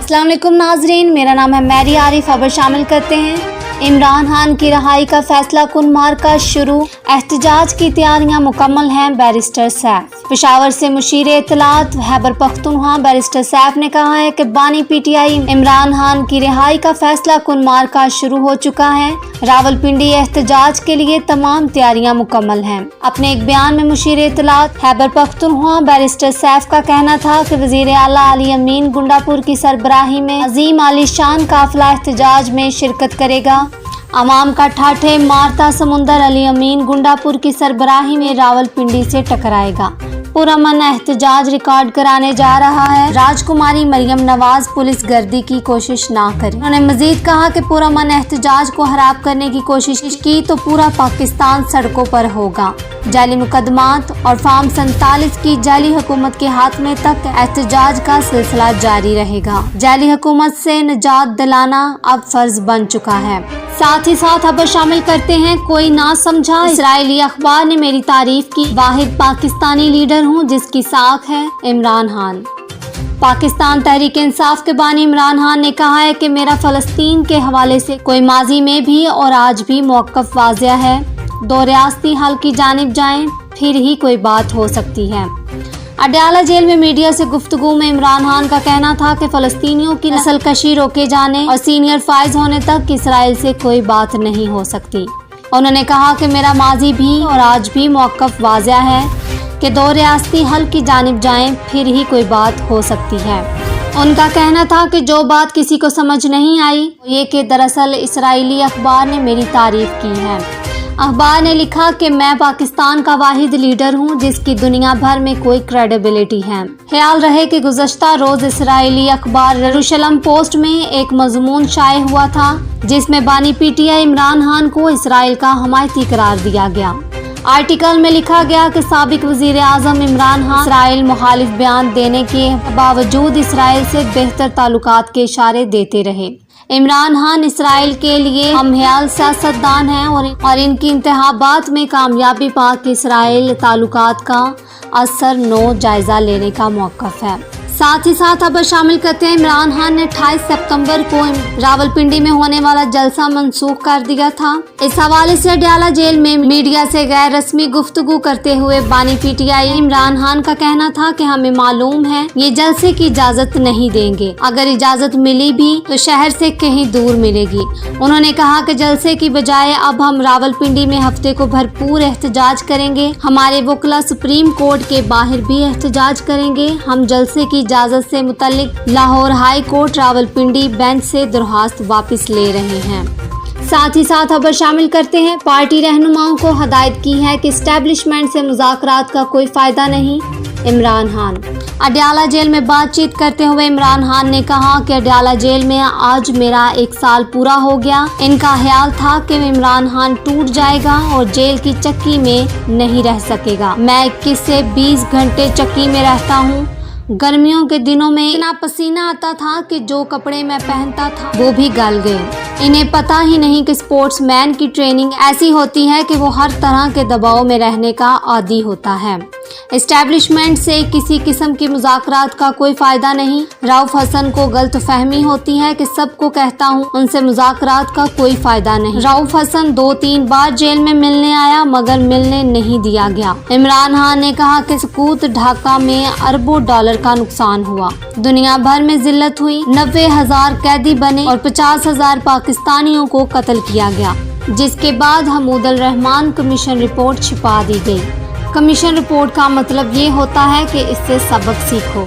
अस्सलाम वालेकुम नाजरीन, मेरा नाम है मैरी आरिफ। खबर शामिल करते हैं। इमरान खान की रहाई का फैसला कुन मार्का शुरू, एहतजाज की तैयारियां मुकम्मल हैं। बैरिस्टर सैफ पेशावर से मुशीर इत्तलात खैबर पख्तूनख्वा बैरिस्टर सैफ ने कहा है कि बानी पीटीआई इमरान खान की रिहाई का फैसला कुन मार्का शुरू हो चुका है। रावलपिंडी एहतजाज के लिए तमाम तैयारियां मुकम्मल हैं। अपने एक बयान में मुशीर इत्तलात खैबर पख्तूनख्वा बैरिस्टर सैफ का कहना था कि वजीर आला अली अमीन गुंडापुर की सरबराही में अजीम आलीशान काफिला एहतजाज में शिरकत करेगा। अवाम का ठाठे मारता समुंदर अली अमीन गुंडापुर की सरबराही में रावलपिंडी से टकराएगा। पुरअमन एहतजाज रिकॉर्ड कराने जा रहा है। राजकुमारी मरियम नवाज पुलिस गर्दी की कोशिश ना करे। उन्होंने मजीद कहा कि पुरअमन एहतजाज को खराब करने की कोशिश की तो पूरा पाकिस्तान सड़कों पर होगा। जाली मुकदमात और फॉर्म 47 की जाली हुकूमत के हाथ में तक एहतजाज का सिलसिला जारी रहेगा। जाली हुकूमत से निजात दिलाना अब फर्ज बन चुका है। साथ ही साथ खबर शामिल करते हैं। कोई ना समझा, इस्राएली अखबार ने मेरी तारीफ की। वाहिद पाकिस्तानी लीडर हूँ जिसकी साख है इमरान खान। पाकिस्तान तहरीक इंसाफ के बानी इमरान खान ने कहा है कि मेरा फ़लस्तीन के हवाले से कोई माजी में भी और आज भी मौक़िफ़ वाज़िया है। दो रियासती हल की जानिब जाएं, फिर ही कोई बात हो सकती है। अडयाला जेल में मीडिया से गुफ्तगू में इमरान खान का कहना था कि फ़लस्तीनियों की नस्ल कशी रोके जाने और सीनियर फाइज होने तक इसराइल से कोई बात नहीं हो सकती। उन्होंने कहा कि मेरा माजी भी और आज भी मौक़िफ़ वाज़िया है कि दो रियासती हल की जानिब जाएं, फिर ही कोई बात हो सकती है। उनका कहना था कि जो बात किसी को समझ नहीं आई ये कि दरअसल इसराइली अखबार ने मेरी तारीफ की है। अखबार ने लिखा कि मैं पाकिस्तान का वाहिद लीडर हूं जिसकी दुनिया भर में कोई क्रेडिबिलिटी है। ख्याल रहे कि गुज़श्ता रोज इसराइली अखबार यरूशलम पोस्ट में एक मजमून शाये हुआ था जिसमें बानी पीटीआई इमरान खान को इसराइल का हमायती करार दिया गया। आर्टिकल में लिखा गया कि साबिक वजीर आजम इमरान खान इसराइल मुखालिफ बयान देने के बावजूद इसराइल से बेहतर ताल्लुकात के इशारे देते रहे। इमरान खान इसराइल के लिए हमख्याल सियासतदान हैं और इनकी इंतखाबात में कामयाबी पाक इसराइल ताल्लुकात का असर नो जायजा लेने का मौक़िफ़ है। साथ ही साथ खबर शामिल करते हैं। इमरान खान ने 28 सितंबर को रावलपिंडी में होने वाला जलसा मंसूख कर दिया था। इस हवाले से अडयाला जेल में मीडिया से गैर रस्मी गुफ्तगू करते हुए बानी पीटीआई इमरान खान का कहना था कि हमें मालूम है ये जलसे की इजाज़त नहीं देंगे, अगर इजाज़त मिली भी तो शहर से कहीं दूर मिलेगी। उन्होंने कहा कि जलसे की बजाय अब हम रावलपिंडी में हफ्ते को भरपूर एहतजाज करेंगे। हमारे वकला सुप्रीम कोर्ट के बाहर भी एहतजाज करेंगे। हम जलसे की इजाज़त से मुतल्लिक Lahore high court Rawalpindi bench से दरख्वास्त वापस ले रहे हैं। साथ ही साथ खबर शामिल करते हैं। पार्टी रहनुमाओं को हदायत की है कि एस्टेब्लिशमेंट से मुज़ाकरात का कोई फ़ायदा नहीं। इमरान खान अडयाला जेल में बातचीत करते हुए इमरान खान ने कहा कि अडयाला जेल में आज मेरा 1 साल पूरा हो गया। इनका ख्याल था कि इमरान खान टूट जाएगा और जेल की चक्की में नहीं रह सकेगा। मैं 21 से 20 घंटे चक्की में रहता हूँ। गर्मियों के दिनों में इतना पसीना आता था कि जो कपड़े मैं पहनता था वो भी गल गए। इन्हें पता ही नहीं कि स्पोर्ट्समैन की ट्रेनिंग ऐसी होती है कि वो हर तरह के दबाव में रहने का आदी होता है। एस्टेब्लिशमेंट से किसी किस्म की मुज़ाकरात का कोई फ़ायदा नहीं। रऊफ हसन को गलत फहमी होती है कि सबको कहता हूँ उनसे मुज़ाकरात का कोई फ़ायदा नहीं। रऊफ हसन 2-3 बार जेल में मिलने आया मगर मिलने नहीं दिया गया। इमरान खान ने कहा कि सकूत ढाका में अरबों डॉलर का नुकसान हुआ, दुनिया भर में जिल्लत हुई, 90,000 कैदी बने और 50,000 पाकिस्तानियों को कत्ल किया गया, जिसके बाद हमूदुल रहमान कमीशन रिपोर्ट छिपा दी गई। कमीशन रिपोर्ट का मतलब ये होता है कि इससे सबक सीखो।